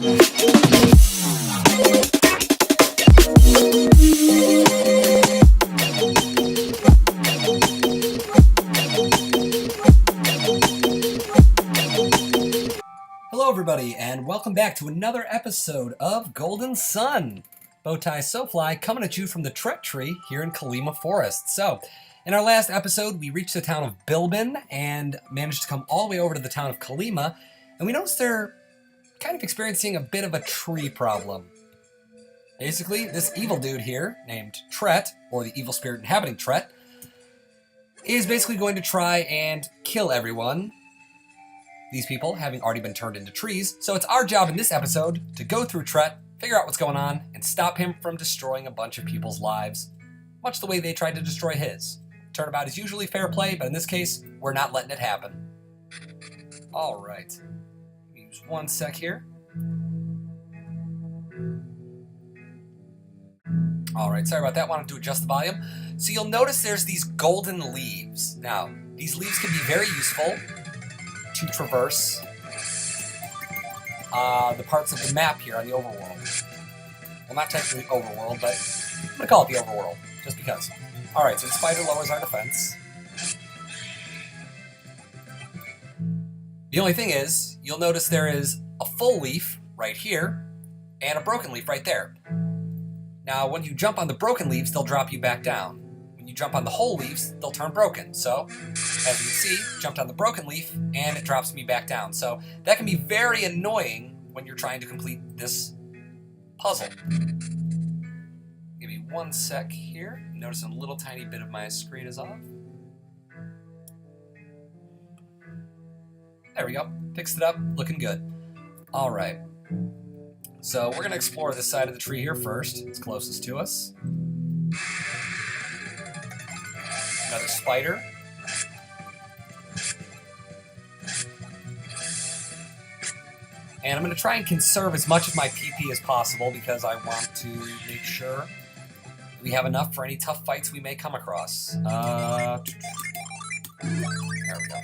Hello everybody, and welcome back to another episode of Golden Sun. Bowtie Sofly coming at you from the Tret Tree here in Kalima Forest. So, in our last episode, we reached the town of Bilbin and managed to come all the way over to the town of Kalima, and we noticed they're kind of experiencing a bit of a tree problem. Basically, this evil dude here, named Tret, or the evil spirit inhabiting Tret, is basically going to try and kill everyone. These people having already been turned into trees, so it's our job in this episode to go through Tret, figure out what's going on, and stop him from destroying a bunch of people's lives, much the way they tried to destroy his. Turnabout is usually fair play, but in this case, we're not letting it happen. Alright. Use one sec here. Alright, sorry about that. Wanted to adjust the volume. So you'll notice there's these golden leaves. Now, these leaves can be very useful to traverse the parts of the map here on the overworld. Well, not technically overworld, but I'm going to call it the overworld, just because. Alright, so the spider lowers our defense. The only thing is, you'll notice there is a full leaf right here, and a broken leaf right there. Now, when you jump on the broken leaves, they'll drop you back down. When you jump on the whole leaves, they'll turn broken. So, as you can see, jumped on the broken leaf, and it drops me back down. So, that can be very annoying when you're trying to complete this puzzle. Give me one sec here. Notice a little tiny bit of my screen is off. There we go. Fixed it up. Looking good. Alright. So, we're going to explore this side of the tree here first. It's closest to us. Another spider. And I'm going to try and conserve as much of my PP as possible because I want to make sure we have enough for any tough fights we may come across. There we go.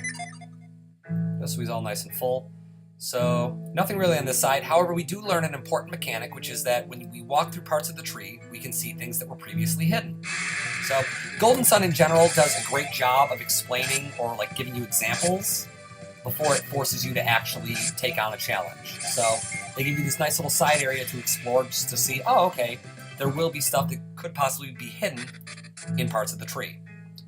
Just so he's all nice and full. So, nothing really on this side. However, we do learn an important mechanic, which is that when we walk through parts of the tree, we can see things that were previously hidden. So, Golden Sun in general does a great job of explaining or like giving you examples before it forces you to actually take on a challenge. So, they give you this nice little side area to explore just to see, oh, okay, there will be stuff that could possibly be hidden in parts of the tree.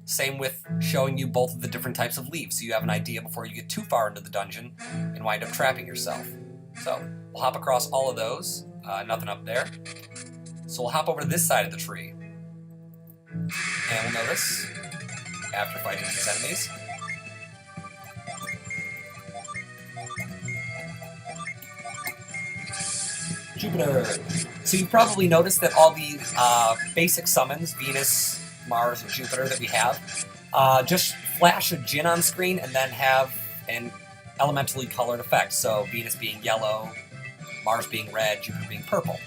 Same with showing you both of the different types of leaves, so you have an idea before you get too far into the dungeon and wind up trapping yourself. So, we'll hop across all of those. Nothing up there. So we'll hop over to this side of the tree. And we'll notice, after fighting these enemies, Jupiter. So you've probably noticed that all the basic summons, Venus, Mars, and Jupiter that we have, just flash a djinn on screen and then have an elementally colored effect. So Venus being yellow, Mars being red, Jupiter being purple.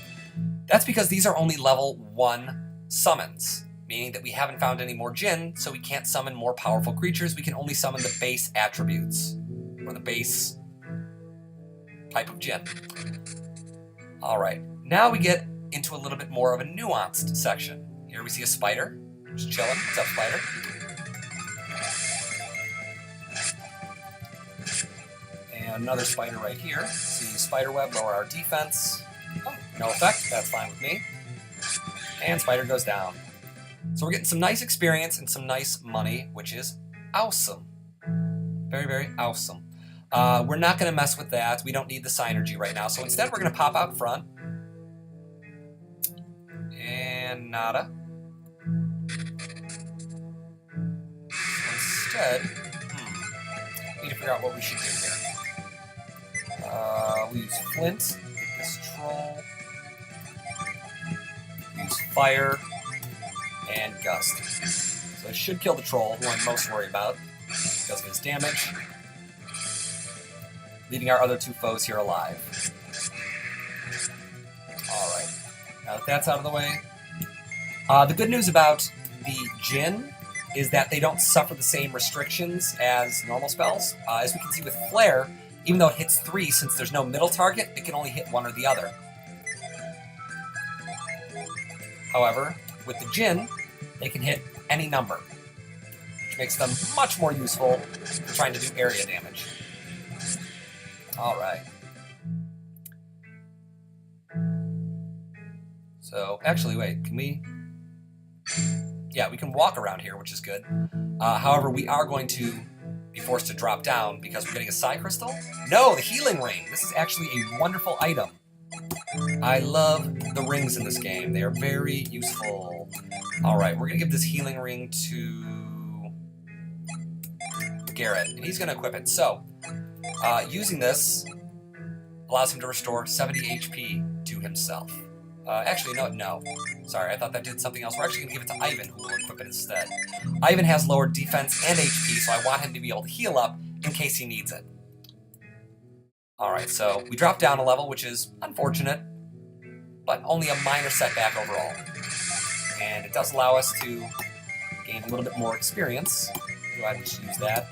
That's because these are only level 1 summons, meaning that we haven't found any more djinn, so we can't summon more powerful creatures. We can only summon the base attributes, or the base type of djinn. Alright, now we get into a little bit more of a nuanced section. Here we see a spider. Just chilling. What's up, spider? And another spider right here. See spider web, lower our defense. Oh, no effect. That's fine with me. And spider goes down. So we're getting some nice experience and some nice money, which is awesome. Very, very awesome. We're not going to mess with that. We don't need the synergy right now. So instead, we're going to pop out front. And nada. Instead, need to figure out what we should do here. We use flint, get this troll. Use fire and gust. So I should kill the troll, who I'm most worried about because of his damage, leaving our other 2 foes here alive. Alright, now that that's out of the way, the good news about the djinn is that they don't suffer the same restrictions as normal spells. As we can see with Flare, Even though it hits 3, since there's no middle target, it can only hit one or the other. However, with the Jinn, they can hit any number, which makes them much more useful for trying to do area damage. Alright. So, actually, wait, can we... Yeah, we can walk around here, which is good. However, we are going to be forced to drop down because we're getting a Psi Crystal. No, the Healing Ring! This is actually a wonderful item. I love the rings in this game. They are very useful. Alright, we're going to give this Healing Ring to Garrett, and he's going to equip it. So, using this allows him to restore 70 HP to himself. Actually, no. Sorry, I thought that did something else. We're actually going to give it to Ivan, who will equip it instead. Ivan has lower defense and HP, so I want him to be able to heal up in case he needs it. Alright, so we dropped down a level, which is unfortunate, but only a minor setback overall. And it does allow us to gain a little bit more experience. Go ahead and just use that.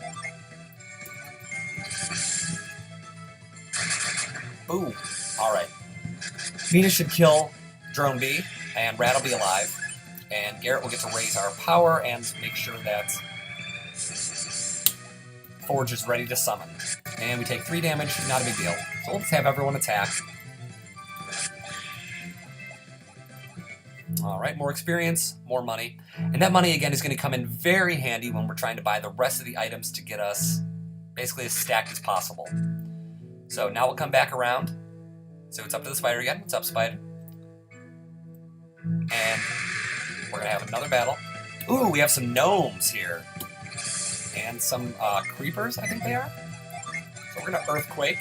Boom. Alright. Venus should kill Drone B, and Rat will be alive. And Garrett will get to raise our power and make sure that Forge is ready to summon. And we take 3 damage, not a big deal. So we'll just have everyone attack. Alright, more experience, more money. And that money, again, is going to come in very handy when we're trying to buy the rest of the items to get us basically as stacked as possible. So now we'll come back around. So it's up to the spider again. What's up, spider? And we're going to have another battle. Ooh, we have some gnomes here. And some creepers, I think they are. So we're going to Earthquake.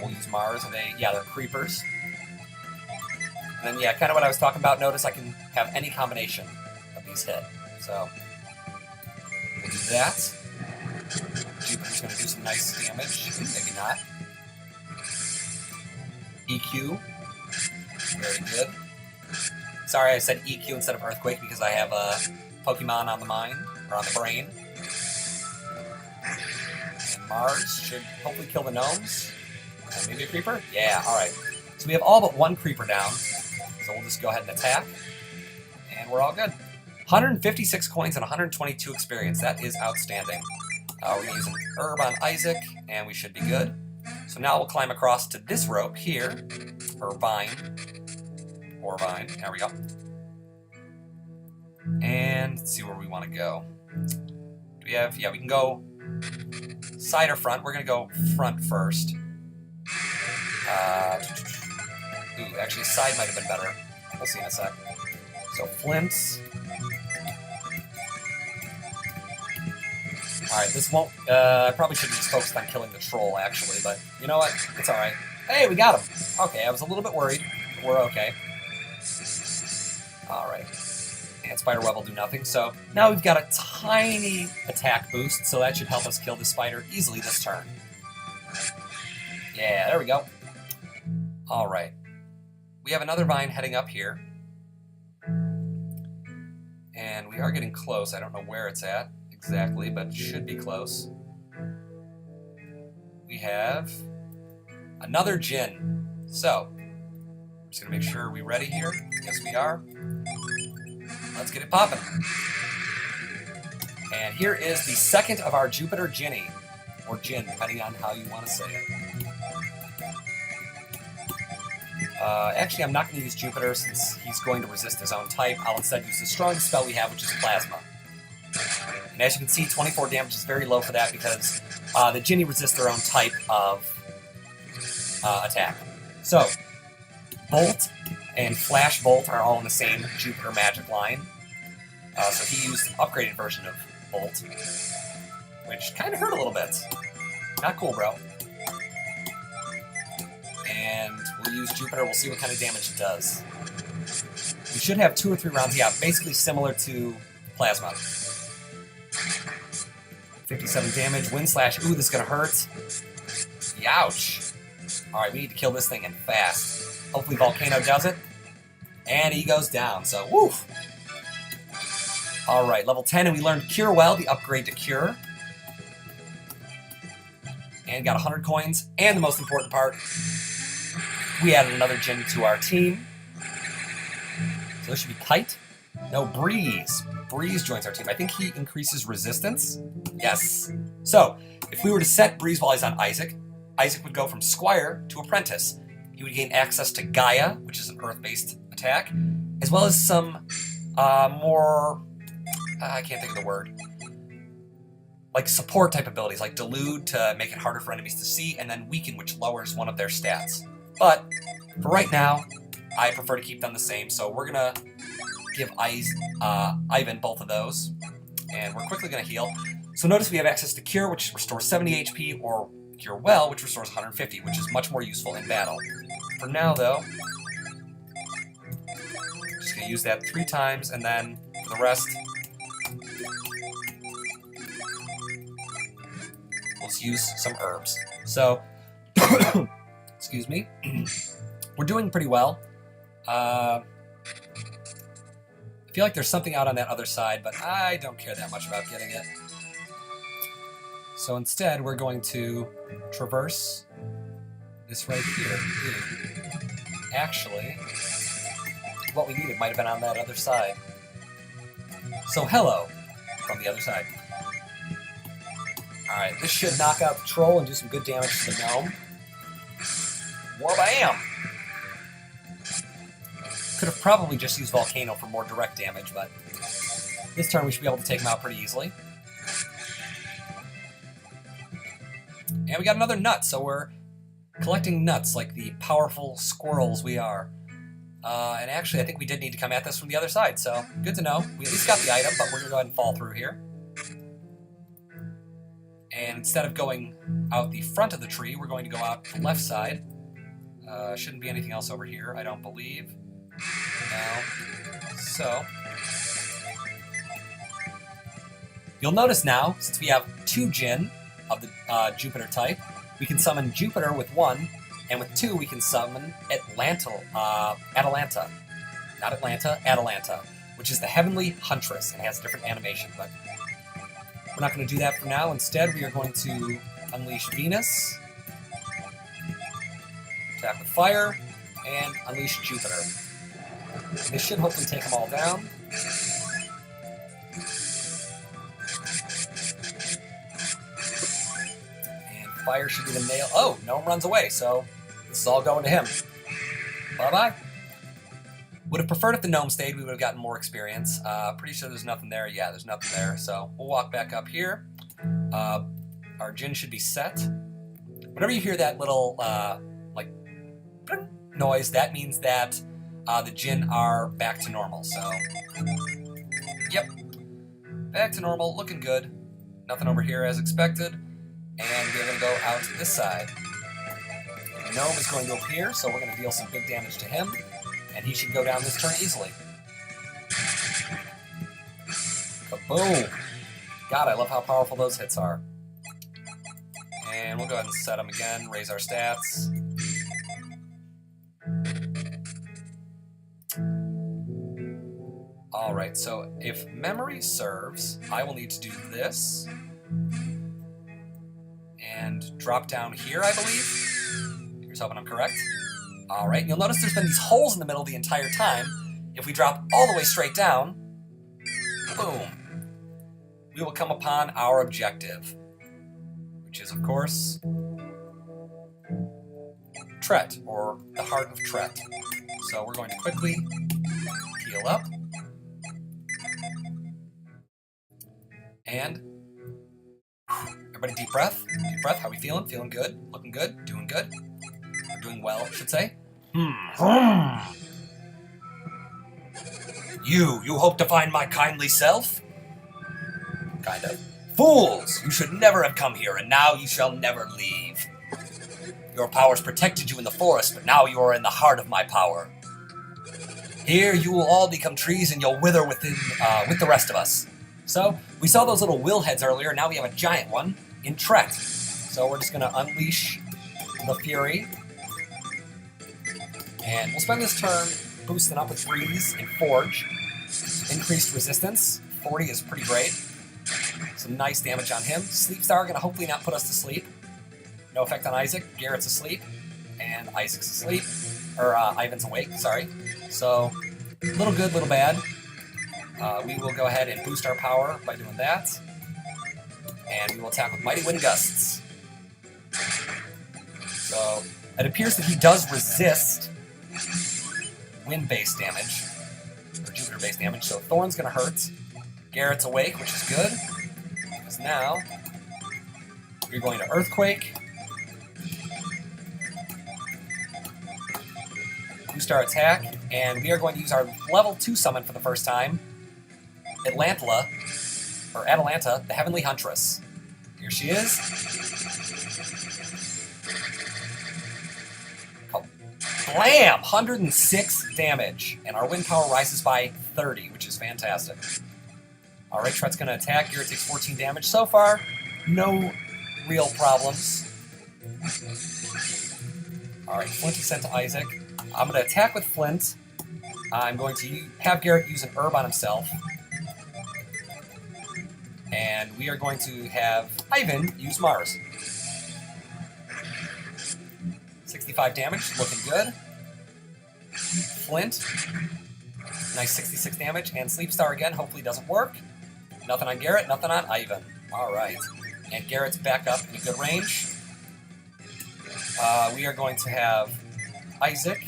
We'll use Mars, and they're creepers. And then, yeah, kind of what I was talking about. Notice I can have any combination of these hit. So we'll do that. Jupiter's going to do some nice damage. Maybe not. EQ. Very good. Sorry, I said EQ instead of Earthquake because I have a Pokemon on the mind, or on the brain. And Mars should hopefully kill the gnomes. And maybe a creeper? Yeah, alright. So we have all but 1 creeper down. So we'll just go ahead and attack. And we're all good. 156 coins and 122 experience. That is outstanding. We're going to use an herb on Isaac, and we should be good. So now we'll climb across to this rope here, or vine. There we go. And let's see where we want to go. We can go side or front. We're going to go front first. Actually side might have been better. We'll see in a sec. So flints. Alright, this won't... I probably should have just focused on killing the troll, actually, but you know what? It's alright. Hey, we got him! Okay, I was a little bit worried. We're okay. Alright. And Spiderweb will do nothing, so now we've got a tiny attack boost, so that should help us kill the spider easily this turn. Yeah, there we go. Alright. We have another vine heading up here. And we are getting close. I don't know where it's at exactly, but it should be close. We have another Jinn. So, I'm just going to make sure we're ready here. Yes, we are. Let's get it popping. And here is the second of our Jupiter Jinny, or Jinn, depending on how you want to say it. Actually, I'm not going to use Jupiter since he's going to resist his own type. I'll instead use the strongest spell we have, which is Plasma. And as you can see, 24 damage is very low for that because the Jinny resist their own type of attack. So, Bolt and Flash Bolt are all in the same Jupiter magic line. So he used an upgraded version of Bolt, which kind of hurt a little bit. Not cool, bro. And we'll use Jupiter. We'll see what kind of damage it does. We should have 2 or 3 rounds. Yeah, basically similar to Plasma. 57 damage. Wind Slash. Ooh, this is going to hurt. Youch. Alright, we need to kill this thing and fast. Hopefully Volcano does it. And he goes down, so woof. Alright, level 10, and we learned Cure Well, the upgrade to Cure. and got 100 coins. And the most important part, we added another Djinn to our team. So this should be Kite. No, Breeze. Breeze joins our team. I think he increases resistance. Yes. So, if we were to set Breeze while he's on Isaac, Isaac would go from Squire to Apprentice. He would gain access to Gaia, which is an Earth-based attack, as well as some more... I can't think of the word. Like support type abilities, like Delude to make it harder for enemies to see, and then Weaken, which lowers one of their stats. But, for right now, I prefer to keep them the same, so we're going to give Ivan both of those, and we're quickly going to heal. So notice we have access to Cure, which restores 70 HP, or Cure Well, which restores 150, which is much more useful in battle. For now, though, just going to use that 3 times, and then for the rest, let's use some herbs. So, excuse me, we're doing pretty well. I feel like there's something out on that other side, but I don't care that much about getting it. So instead, we're going to traverse this right here. Actually, what we needed might have been on that other side. So hello, from the other side. Alright, this should knock out the troll and do some good damage to the gnome. Warbam! Could have probably just used Volcano for more direct damage, but this turn we should be able to take him out pretty easily. And we got another nut, so we're collecting nuts like the powerful squirrels we are. And actually, I think we did need to come at this from the other side, so good to know. We at least got the item, but we're going to go ahead and fall through here. And instead of going out the front of the tree, we're going to go out the left side. Shouldn't be anything else over here, I don't believe. No. So, you'll notice now, since we have 2 Djinn of the Jupiter type, we can summon Jupiter with 1, and with 2 we can summon Atalanta, which is the Heavenly Huntress, and has a different animation, but we're not going to do that for now. Instead, we are going to unleash Venus, attack with fire, and unleash Jupiter. This should hopefully take them all down. And fire should be the nail. Oh, Gnome runs away, so this is all going to him. Bye-bye. Would have preferred if the Gnome stayed. We would have gotten more experience. Pretty sure there's nothing there. Yeah, there's nothing there. So we'll walk back up here. Our Djinn should be set. Whenever you hear that little, like, noise, that means that the Djinn are back to normal. So, yep. Back to normal. Looking good. Nothing over here as expected. And we're going to go out to this side. The Gnome is going to appear, so we're going to deal some big damage to him. And he should go down this turn easily. Kaboom! God, I love how powerful those hits are. And we'll go ahead and set them again, raise our stats. Alright, so if memory serves, I will need to do this. And drop down here, I believe. Here's hoping I'm correct. Alright, you'll notice there's been these holes in the middle the entire time. If we drop all the way straight down, boom, we will come upon our objective, which is, of course, Tret, or the Heart of Tret. So we're going to quickly heal up. And everybody deep breath. Deep breath. How we feeling? Feeling good? Looking good? Doing good? We're doing well, I should say. You hope to find my kindly self? Kind of. Fools! You should never have come here, and now you shall never leave. Your powers protected you in the forest, but now you are in the heart of my power. Here you will all become trees, and you'll wither with the rest of us. So, we saw those little will heads earlier, now we have a giant one in Tret. So we're just going to unleash the Fury. And we'll spend this turn boosting up with Breeze and Forge. Increased resistance. 40 is pretty great. Some nice damage on him. Sleep Star going to hopefully not put us to sleep. No effect on Isaac. Garrett's asleep. And Isaac's asleep. Or Ivan's awake, sorry. So, little good, little bad. We will go ahead and boost our power by doing that. And we will attack with Mighty Wind Gusts. So, it appears that he does resist wind-based damage. Or Jupiter-based damage. So, Thorn's going to hurt. Garrett's awake, which is good. Because now, we're going to Earthquake. Boost our attack. And we are going to use our level 2 summon for the first time. Atalanta, the Heavenly Huntress. Here she is. Oh, blam! 106 damage. And our wind power rises by 30, which is fantastic. Alright, Tret's going to attack. Garrett takes 14 damage. So far, no real problems. Alright, Flint is sent to Isaac. I'm going to attack with Flint. I'm going to have Garrett use an herb on himself. And we are going to have Ivan use Mars. 65 damage, looking good. Flint, nice 66 damage. And Sleep Star again, hopefully doesn't work. Nothing on Garrett, nothing on Ivan. Alright. And Garrett's back up in a good range. We are going to have Isaac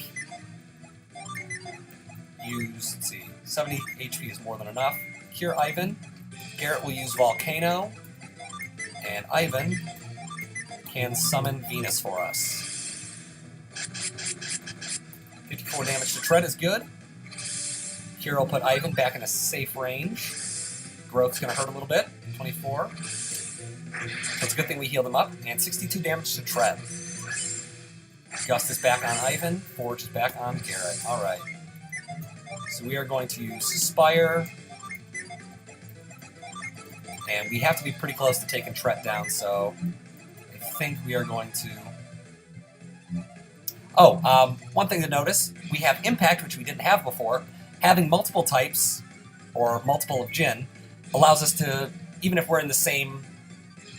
use, let's see, 70 HP is more than enough. Cure Ivan. Garrett will use Volcano, and Ivan can summon Venus for us. 54 damage to Tret is good. Cure will put Ivan back in a safe range. Growth's going to hurt a little bit, 24. So it's a good thing we healed him up. And 62 damage to Tret. Gust is back on Ivan, Forge is back on Garrett. Alright. So we are going to use Spire. And we have to be pretty close to taking Tret down, so I think we are going to... Oh, one thing to notice, we have Impact, which we didn't have before. Having multiple types, or multiple of Jin, allows us to, even if we're in the same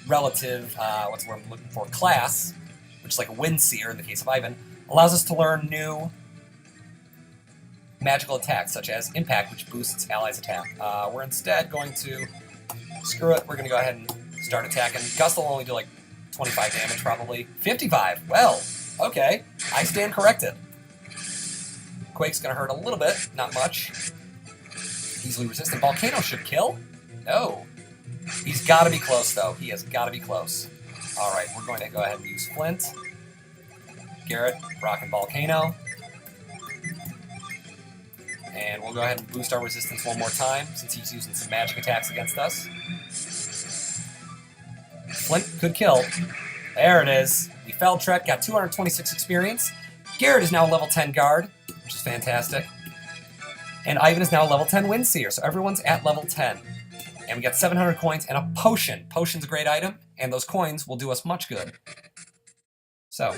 relative, what's the word I'm looking for, class, which is like a Wind Seer in the case of Ivan, allows us to learn new magical attacks, such as Impact, which boosts allies' attack. We're instead going to... Screw it, we're going to go ahead and start attacking. Gust will only do like 25 damage, probably. 55! Well, okay. I stand corrected. Quake's going to hurt a little bit, not much. Easily resistant. Volcano should kill? No. He's got to be close, though. He has got to be close. Alright, we're going to go ahead and use Flint. Garrett, rocking Volcano. And we'll go ahead and boost our resistance one more time, since he's using some magic attacks against us. Flint could kill. There it is. We felled Tret, got 226 experience. Garrett is now a level 10 guard, which is fantastic. And Ivan is now a level 10 Wind Seer, so everyone's at level 10. And we got 700 coins and a potion. Potion's a great item, and those coins will do us much good. So,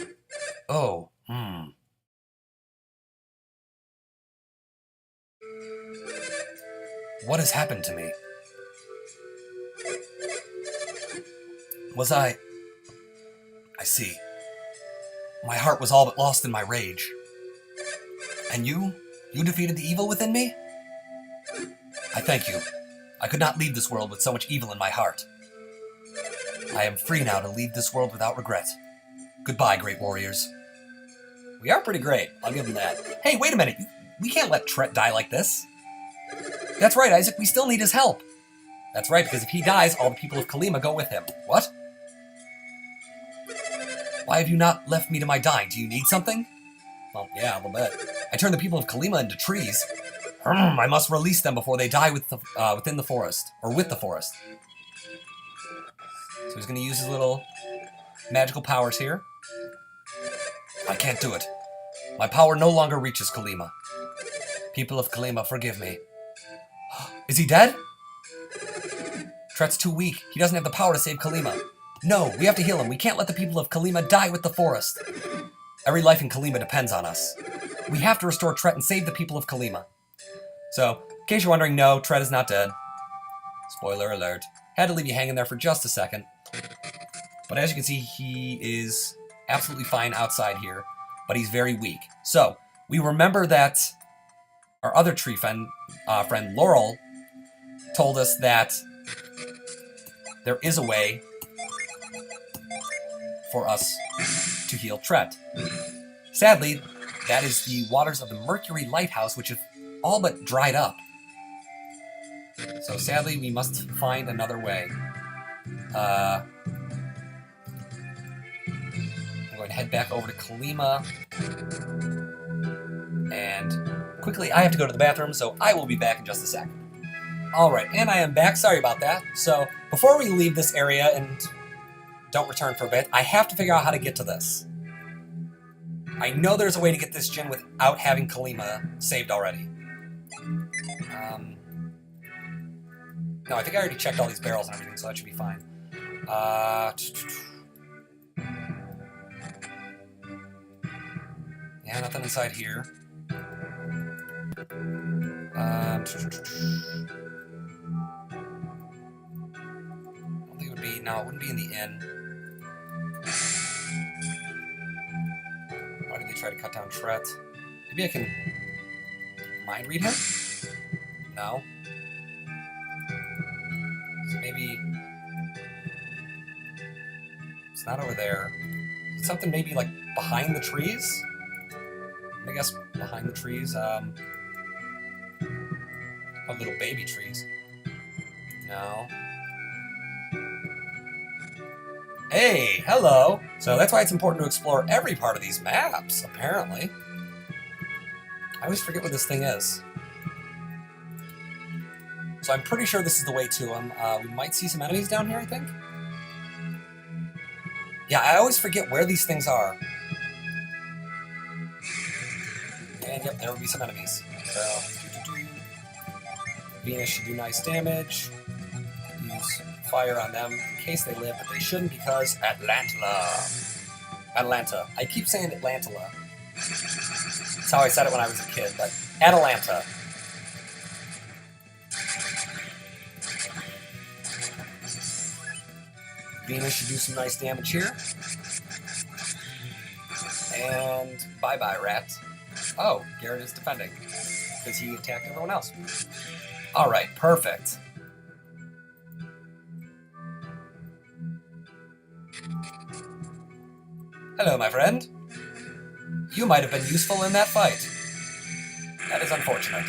What has happened to me? I see. My heart was all but lost in my rage. And you? You defeated the evil within me? I thank you. I could not leave this world with so much evil in my heart. I am free now to leave this world without regret. Goodbye, great warriors. We are pretty great. I'll give them that. Hey, wait a minute. We can't let Tret die like this. That's right, Isaac. We still need his help. That's right, because if he dies, all the people of Kalima go with him. What? Why have you not left me to my dying? Do you need something? Well, yeah, a little bit. I turned the people of Kalima into trees. I must release them before they die within the forest. Or with the forest. So he's going to use his little magical powers here. I can't do it. My power no longer reaches Kalima. People of Kalima, forgive me. Is he dead? Tret's too weak. He doesn't have the power to save Kalima. No, we have to heal him. We can't let the people of Kalima die with the forest. Every life in Kalima depends on us. We have to restore Tret and save the people of Kalima. So, in case you're wondering, no, Tret is not dead. Spoiler alert. Had to leave you hanging there for just a second. But as you can see, he is absolutely fine outside here, but he's very weak. So we remember that our other tree friend Laurel told us that there is a way for us to heal Tret. Sadly, that is the waters of the Mercury Lighthouse, which have all but dried up. So sadly, we must find another way. I'm going to head back over to Kalima. And quickly, I have to go to the bathroom, so I will be back in just a second. Alright, and I am back. Sorry about that. So, before we leave this area and don't return for a bit, I have to figure out how to get to this. I know there's a way to get this gin without having Kalima saved already. No, I think I already checked all these barrels and everything, so that should be fine. Yeah, nothing inside here. I don't think it would be... No, it wouldn't be in the inn. Why did they try to cut down Tret? Maybe I can mind read him? No. So maybe... It's not over there. Is it something maybe like behind the trees? I guess behind the trees, little baby trees. No. Hey, hello! So that's why it's important to explore every part of these maps, apparently. I always forget what this thing is. So I'm pretty sure this is the way to them. We might see some enemies down here, I think? Yeah, I always forget where these things are. And yep, there will be some enemies. So, Venus should do nice damage. Use fire on them in case they live, but they shouldn't because Atlanta. I keep saying Atlantala. That's how I said it when I was a kid, but Atlanta. Venus should do some nice damage here. And bye-bye, rat. Oh, Garrett is defending because he attacked everyone else. Alright, perfect. Hello, my friend. You might have been useful in that fight. That is unfortunate.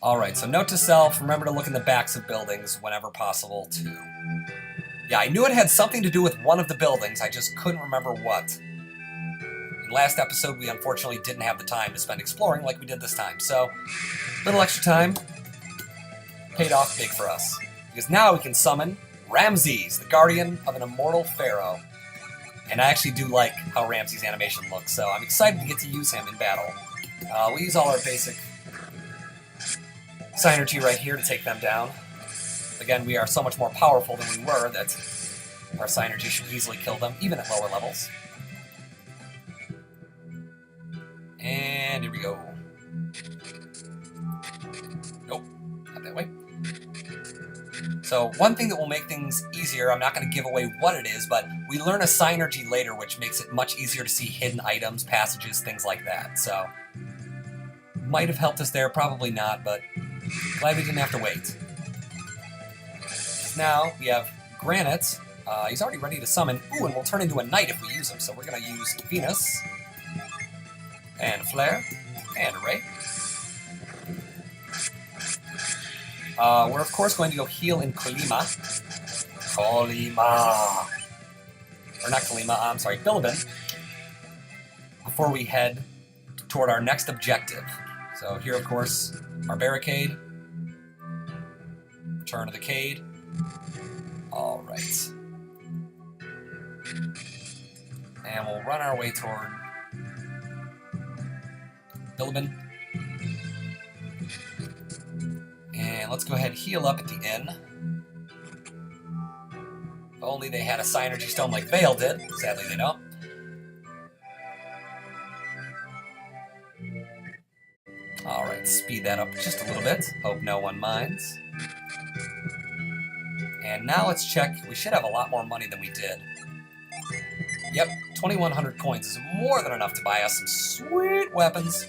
Alright, so note to self, remember to look in the backs of buildings whenever possible, too. Yeah, I knew it had something to do with one of the buildings, I just couldn't remember what. In last episode, we unfortunately didn't have the time to spend exploring like we did this time, so a little extra time paid off big for us. Because now we can summon Ramses, the guardian of an immortal pharaoh. And I actually do like how Ramses' animation looks, so I'm excited to get to use him in battle. We'll use all our basic synergy right here to take them down. Again, we are so much more powerful than we were that our synergy should easily kill them, even at lower levels. And here we go. Nope, not that way. So one thing that will make things easier, I'm not going to give away what it is, but we learn a synergy later which makes it much easier to see hidden items, passages, things like that. So, might have helped us there, probably not, but glad we didn't have to wait. Now we have Granite. He's already ready to summon. Ooh, and we'll turn into a knight if we use him. So we're going to use Venus, and Flare, and Ray. We're of course going to go heal in Kalima. Or not Kalima, I'm sorry, Bilibin. Before we head toward our next objective. So here, of course, our barricade. Return to the Cade. Alright. And we'll run our way toward Bilibin. And let's go ahead and heal up at the inn. If only they had a synergy stone like Vale did. Sadly, they don't. Alright, speed that up just a little bit. Hope no one minds. And now let's check. We should have a lot more money than we did. Yep, 2,100 coins is more than enough to buy us some sweet weapons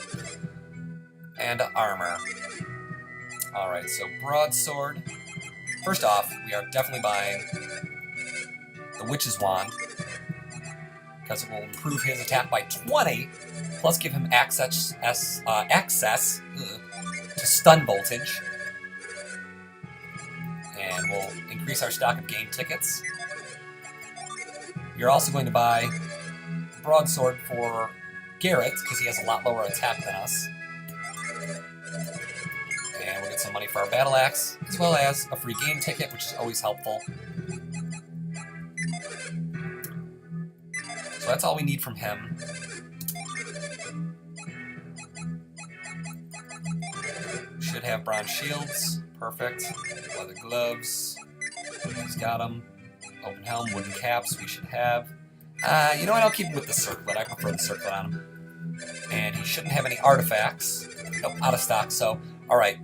and armor. Alright, so broadsword. First off, we are definitely buying the Witch's Wand, because it will improve his attack by 20, plus give him access to stun voltage. And we'll increase our stock of game tickets. You're also going to buy broadsword for Garrett, because he has a lot lower attack than us. And we'll get some money for our battle axe, as well as a free game ticket, which is always helpful. So that's all we need from him. Should have bronze shields. Perfect. Leather gloves. He's got them. Open helm, wooden caps we should have. You know what? I'll keep him with the circlet. I prefer the circlet on him. And he shouldn't have any artifacts. Nope, out of stock. So, alright.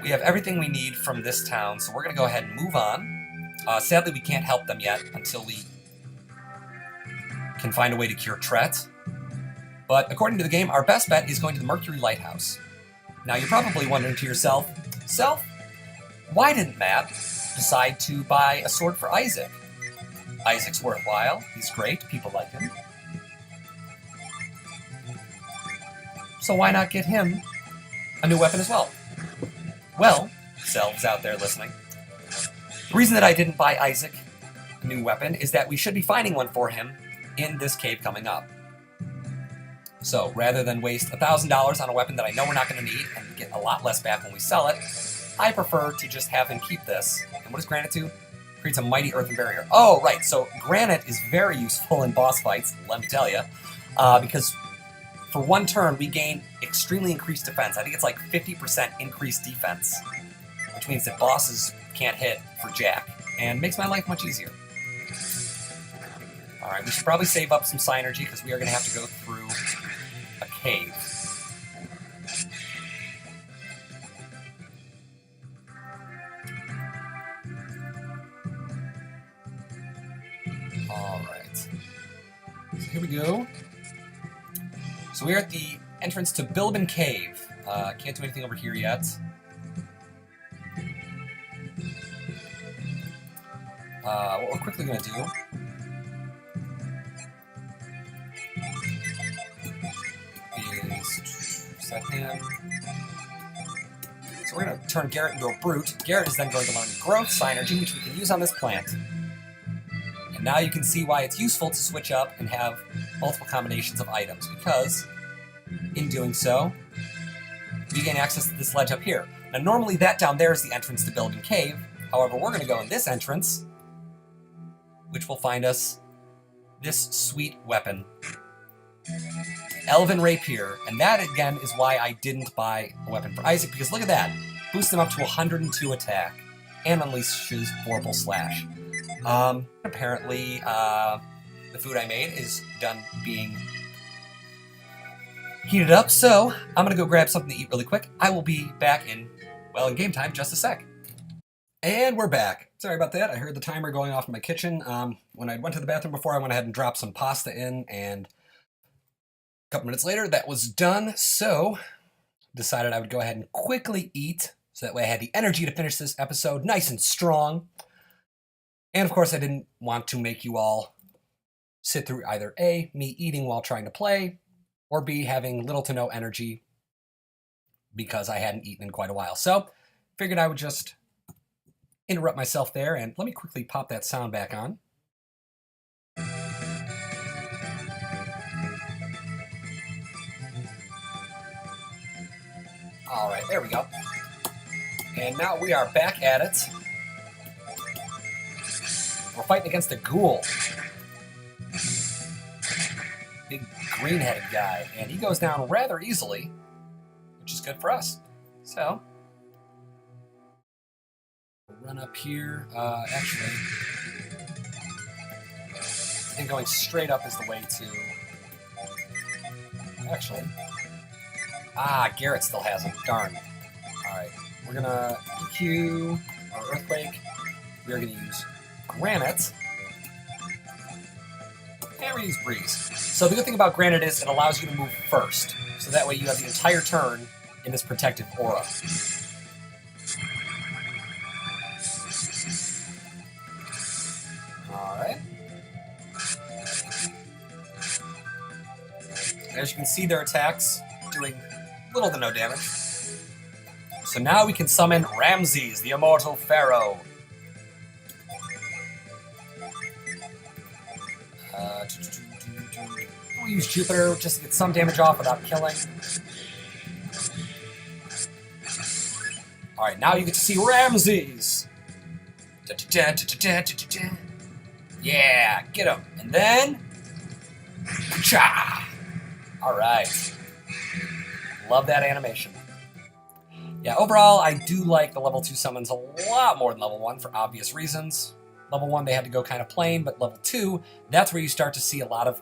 We have everything we need from this town, so we're going to go ahead and move on. Sadly, we can't help them yet until we can find a way to cure Tret. But according to the game, our best bet is going to the Mercury Lighthouse. Now, you're probably wondering to yourself, why didn't Matt decide to buy a sword for Isaac? Isaac's worthwhile. He's great. People like him. So why not get him a new weapon as well? Well, selves out there listening, the reason that I didn't buy Isaac a new weapon is that we should be finding one for him in this cave coming up. So rather than waste $1,000 on a weapon that I know we're not going to need and get a lot less back when we sell it, I prefer to just have him keep this. And what does granite do? Creates a mighty earthen barrier. Oh, right. So granite is very useful in boss fights, let me tell you, because for one turn we gain extremely increased defense. I think it's like 50% increased defense, which means that bosses can't hit for jack, and makes my life much easier. Alright, we should probably save up some synergy because we are going to have to go through a cave. Alright. So here we go. So we're at the entrance to Bilbin Cave. Can't do anything over here yet. What we're quickly going to do is set him. So we're going to turn Garrett into a brute. Garrett is then going to learn growth synergy, which we can use on this plant. And now you can see why it's useful to switch up and have multiple combinations of items, because in doing so, we gain access to this ledge up here. Now normally that down there is the entrance to Bilbin Cave. However, we're going to go in this entrance, which will find us this sweet weapon. Elven Rapier. And that, again, is why I didn't buy a weapon for Isaac, because look at that. Boosts him up to 102 attack and unleashes Vorpal Slash. Apparently, the food I made is done being heated up, so I'm going to go grab something to eat really quick. I will be back in game time just a sec. And we're back. Sorry about that. I heard the timer going off in my kitchen. When I went to the bathroom before, I went ahead and dropped some pasta in, and a couple minutes later, that was done, so decided I would go ahead and quickly eat, so that way I had the energy to finish this episode nice and strong. And of course, I didn't want to make you all sit through either A, me eating while trying to play, or B, having little to no energy because I hadn't eaten in quite a while. So, figured I would just interrupt myself there, and let me quickly pop that sound back on. Alright, there we go. And now we are back at it. We're fighting against a ghoul. Big green-headed guy. And he goes down rather easily, which is good for us. So, we'll run up here. Actually, I think going straight up is the way to... Actually, Ah, Garrett still has them. Darn. Alright, we're gonna EQ or Earthquake. We're gonna use Granite. And we use Breeze. So the good thing about Granite is it allows you to move first. So that way you have the entire turn in this protective aura. Alright. As you can see, their attacks doing little to no damage. So now we can summon Ramses, the immortal pharaoh. We'll use Jupiter just to get some damage off without killing. Alright, now you get to see Ramses. Yeah, get him. And then... Cha! Alright. Love that animation. Yeah, overall, I do like the level 2 summons a lot more than level 1 for obvious reasons. Level 1, they had to go kind of plain, but level 2, that's where you start to see a lot of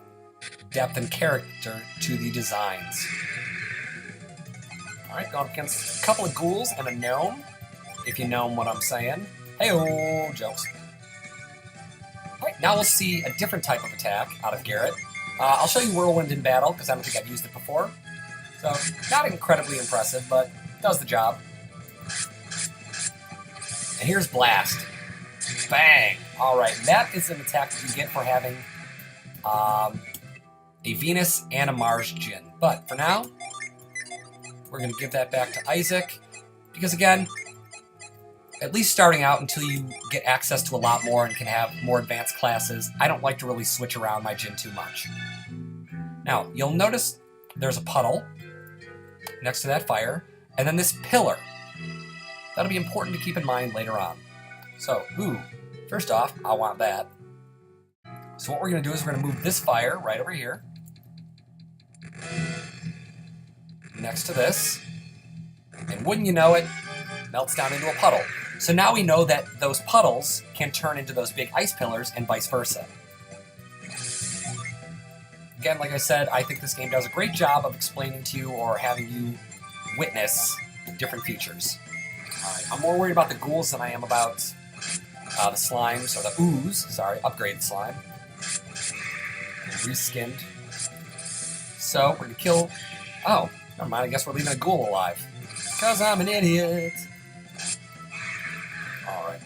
depth and character to the designs. Alright, going up against a couple of ghouls and a gnome, if you know what I'm saying. Hey-oh, jokes. Alright, now we'll see a different type of attack out of Garrett. I'll show you Whirlwind in battle, because I don't think I've used it before. So, not incredibly impressive, but does the job. And here's Blast. Bang! Alright, that is an attack that you get for having a Venus and a Mars Djinn. But for now, we're going to give that back to Isaac, because again, at least starting out until you get access to a lot more and can have more advanced classes, I don't like to really switch around my Djinn too much. Now, you'll notice there's a puddle next to that fire, and then this pillar. That'll be important to keep in mind later on. So, first off, I want that. So what we're going to do is we're going to move this fire right over here, next to this, and wouldn't you know it, melts down into a puddle. So now we know that those puddles can turn into those big ice pillars and vice versa. Again, like I said, I think this game does a great job of explaining to you or having you witness different features. I'm more worried about the ghouls than I am about the slimes, or the ooze, sorry, upgraded slime. Reskinned. So, we're going to kill... Oh, never mind, I guess we're leaving a ghoul alive. Because I'm an idiot. Alright.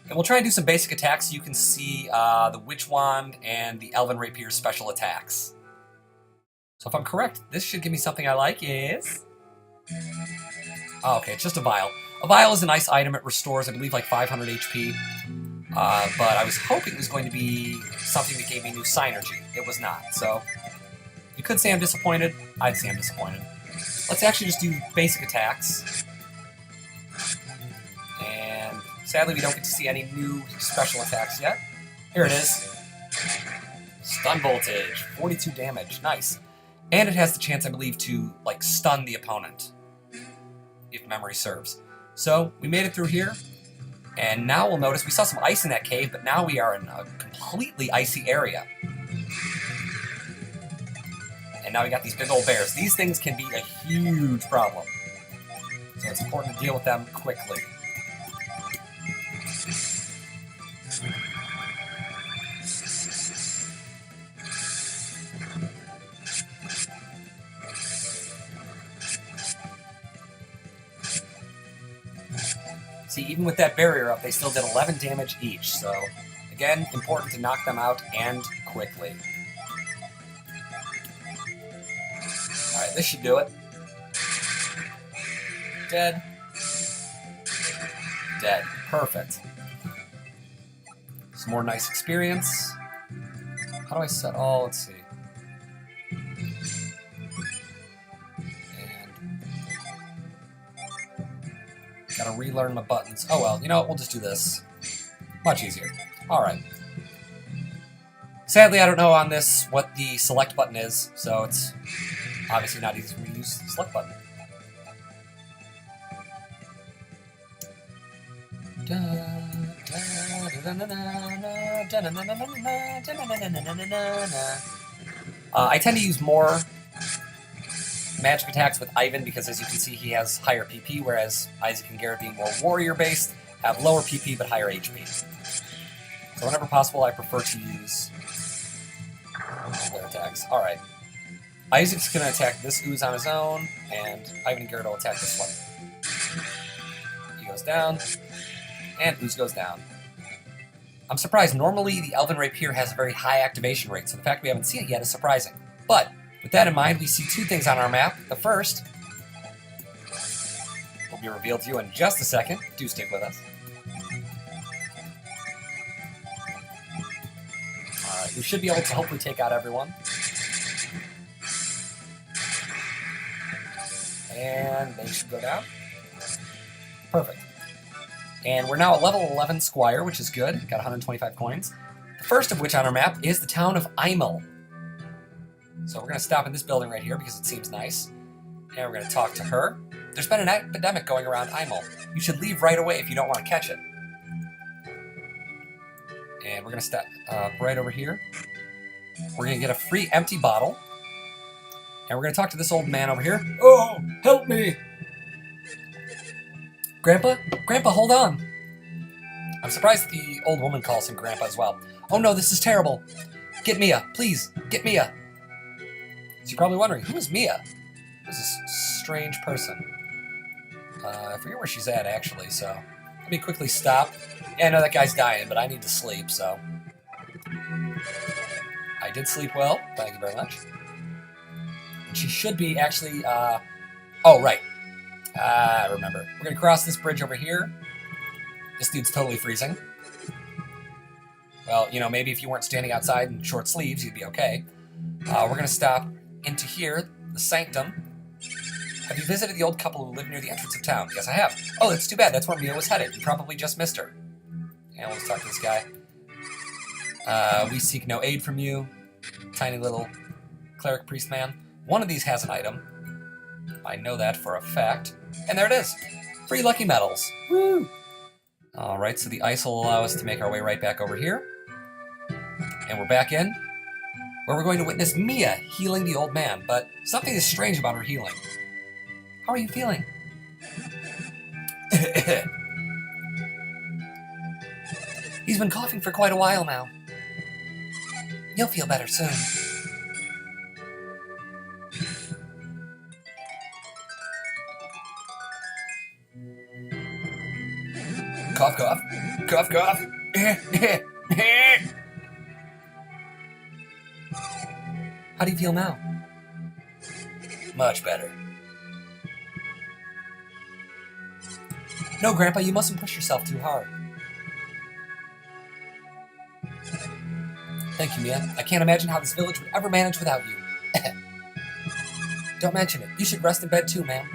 And we'll try and do some basic attacks so you can see the Witch Wand and the Elven Rapier's special attacks. So if I'm correct, this should give me something I like, yes? Oh, okay, it's just a vial. A vial is a nice item. It restores, I believe, like 500 HP. But I was hoping it was going to be something that gave me new Synergy. It was not, so... You could say I'm disappointed. I'd say I'm disappointed. Let's actually just do basic attacks. And sadly, we don't get to see any new special attacks yet. Here it is. Stun Voltage. 42 damage. Nice. And it has the chance, I believe, to, like, stun the opponent, if memory serves. So, we made it through here, and now we'll notice we saw some ice in that cave, but now we are in a completely icy area. And now we got these big old bears. These things can be a huge problem. So it's important to deal with them quickly. See, even with that barrier up, they still did 11 damage each, so, again, important to knock them out, and quickly. Alright, this should do it. Dead. Dead. Perfect. Some more nice experience. How do I set all? Let's see. Gotta relearn my buttons. Oh well, you know what, we'll just do this. Much easier. Alright. Sadly, I don't know on this what the select button is, so it's obviously not easy for me to use the select button. I tend to use more magic attacks with Ivan because, as you can see, he has higher PP, whereas Isaac and Garrett, being more warrior-based, have lower PP but higher HP. So whenever possible, I prefer to use their attacks. Alright. Isaac's going to attack this ooze on his own, and Ivan and Garrett will attack this one. He goes down, and ooze goes down. I'm surprised. Normally, the Elven Rapier has a very high activation rate, so the fact we haven't seen it yet is surprising. But, with that in mind, we see two things on our map. The first will be revealed to you in just a second. Do stick with us. Alright, we should be able to hopefully take out everyone. And they should go down. Perfect. And we're now at level 11 Squire, which is good. Got 125 coins. The first of which on our map is the town of Imil. So we're going to stop in this building right here because it seems nice. And we're going to talk to her. There's been an epidemic going around Imil. You should leave right away if you don't want to catch it. And we're going to stop right over here. We're going to get a free empty bottle. And we're going to talk to this old man over here. Oh, help me! Grandpa? Grandpa, hold on. I'm surprised the old woman calls him Grandpa as well. Oh no, this is terrible. Get Mia, please, get Mia. So you're probably wondering, who is Mia? Who's this strange person? I forget where she's at, actually, so let me quickly stop. Yeah, I know that guy's dying, but I need to sleep, so. I did sleep well, thank you very much. And she should be actually, oh, right. I remember. We're going to cross this bridge over here. This dude's totally freezing. Well, you know, maybe if you weren't standing outside in short sleeves, you'd be okay. We're going to stop into here, the Sanctum. Have you visited the old couple who live near the entrance of town? Yes, I have. Oh, that's too bad. That's where Mia was headed. You probably just missed her. And let's talk to this guy. We seek no aid from you. Tiny little cleric priest man. One of these has an item. I know that for a fact. And there it is. Free lucky medals. Woo! Alright, so the ice will allow us to make our way right back over here. And we're back in, where we're going to witness Mia healing the old man. But something is strange about her healing. How are you feeling? He's been coughing for quite a while now. You'll feel better soon. Cough, cough. Cough, cough. How do you feel now? Much better. No, Grandpa, you mustn't push yourself too hard. Thank you, Mia. I can't imagine how this village would ever manage without you. Don't mention it. You should rest in bed too, ma'am.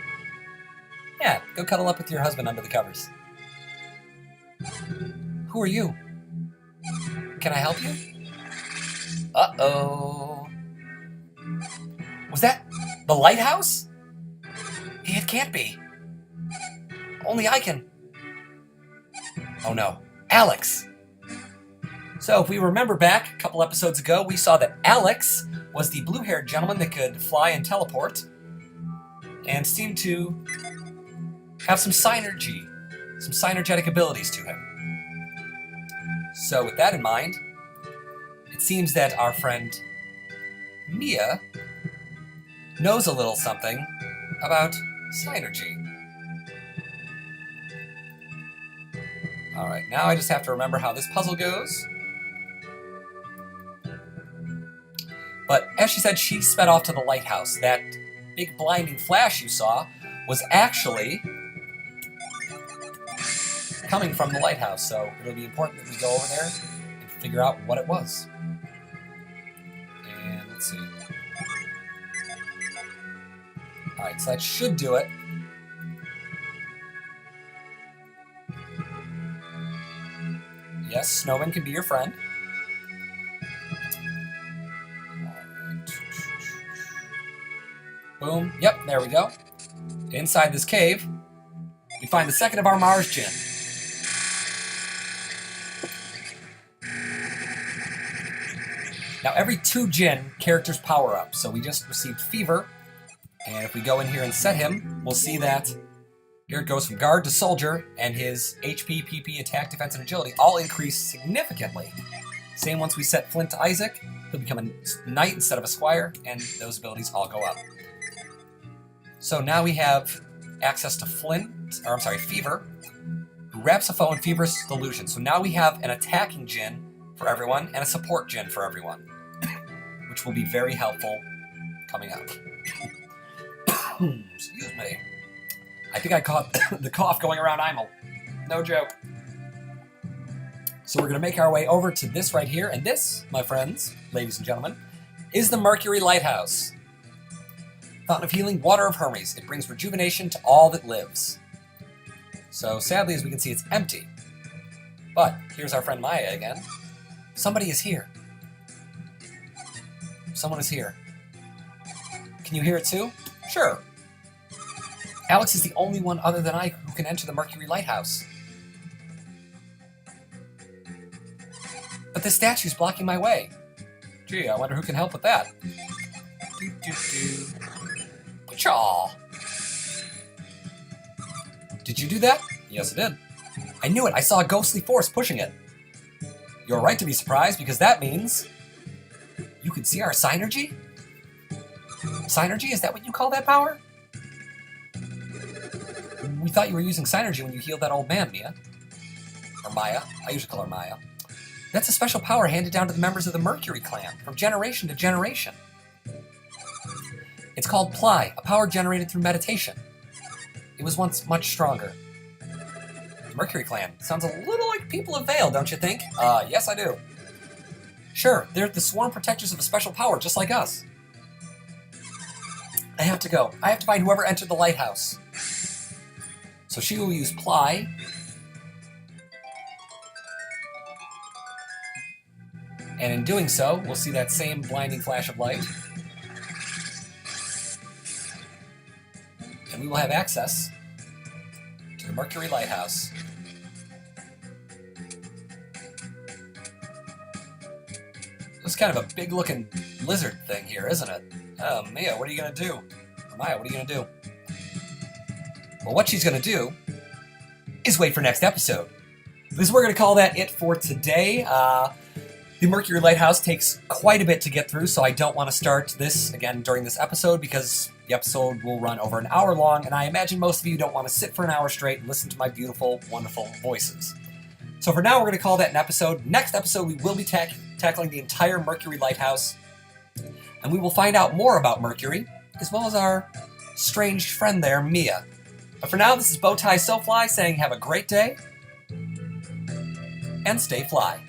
Yeah, go cuddle up with your husband under the covers. Who are you? Can I help you? Uh-oh. Was that the lighthouse? It can't be. Only I can. Oh no. Alex! So if we remember back a couple episodes ago, we saw that Alex was the blue-haired gentleman that could fly and teleport and seemed to have some synergy, some synergetic abilities to him. So with that in mind, it seems that our friend Mia knows a little something about synergy. Alright, now I just have to remember how this puzzle goes. But as she said, she sped off to the lighthouse. That big blinding flash you saw was actually coming from the lighthouse, so it'll be important that we go over there and figure out what it was. And let's see. Alright, so that should do it. Yes, Snowman can be your friend. Boom. Yep, there we go. Inside this cave, we find the second of our Mars Djinn. Now, every 2 Djinn, characters power up. So we just received Fever, And if we go in here and set him, we'll see that here it goes from guard to soldier, and his HP, PP, attack, defense, and agility all increase significantly. Same once we set Flint to Isaac, he'll become a knight instead of a squire, and those abilities all go up. So now we have access to Fever, who wraps a foe in feverous delusion. So now we have an attacking djinn for everyone and a support djinn for everyone, which will be very helpful coming up. Excuse me. I think I caught the cough going around Imil. No joke. So we're going to make our way over to this right here, and this, my friends, ladies and gentlemen, is the Mercury Lighthouse. Fountain of Healing, Water of Hermes. It brings rejuvenation to all that lives. So sadly, as we can see, it's empty. But here's our friend Maya again. Somebody is here. Someone is here. Can you hear it too? Sure. Alex is the only one other than I who can enter the Mercury Lighthouse. But this statue's blocking my way. Gee, I wonder who can help with that. Pachaw! Did you do that? Yes, I did. I knew it. I saw a ghostly force pushing it. You're right to be surprised, because that means you can see our synergy? Synergy? Is that what you call that power? We thought you were using synergy when you healed that old man, Mia. Or Maya. I usually call her Maya. That's a special power handed down to the members of the Mercury clan, from generation to generation. It's called Ply, a power generated through meditation. It was once much stronger. The Mercury clan sounds a little like people of Vale, don't you think? Yes I do. Sure, they're the sworn protectors of a special power, just like us. I have to go. I have to find whoever entered the lighthouse. So she will use Ply. And in doing so, we'll see that same blinding flash of light. And we will have access to the Mercury Lighthouse. This is kind of a big-looking lizard thing here, isn't it? Oh, Mia, what are you going to do? Or Maya, what are you going to do? Well, what she's going to do is wait for next episode. We're going to call that it for today. The Mercury Lighthouse takes quite a bit to get through, so I don't want to start this again during this episode, because the episode will run over an hour long, and I imagine most of you don't want to sit for an hour straight and listen to my beautiful, wonderful voices. So for now, we're going to call that an episode. Next episode, we will be tackling the entire Mercury Lighthouse, and we will find out more about Mercury, as well as our strange friend there, Mia. But for now, this is Bowtie SoFly saying have a great day, and stay fly.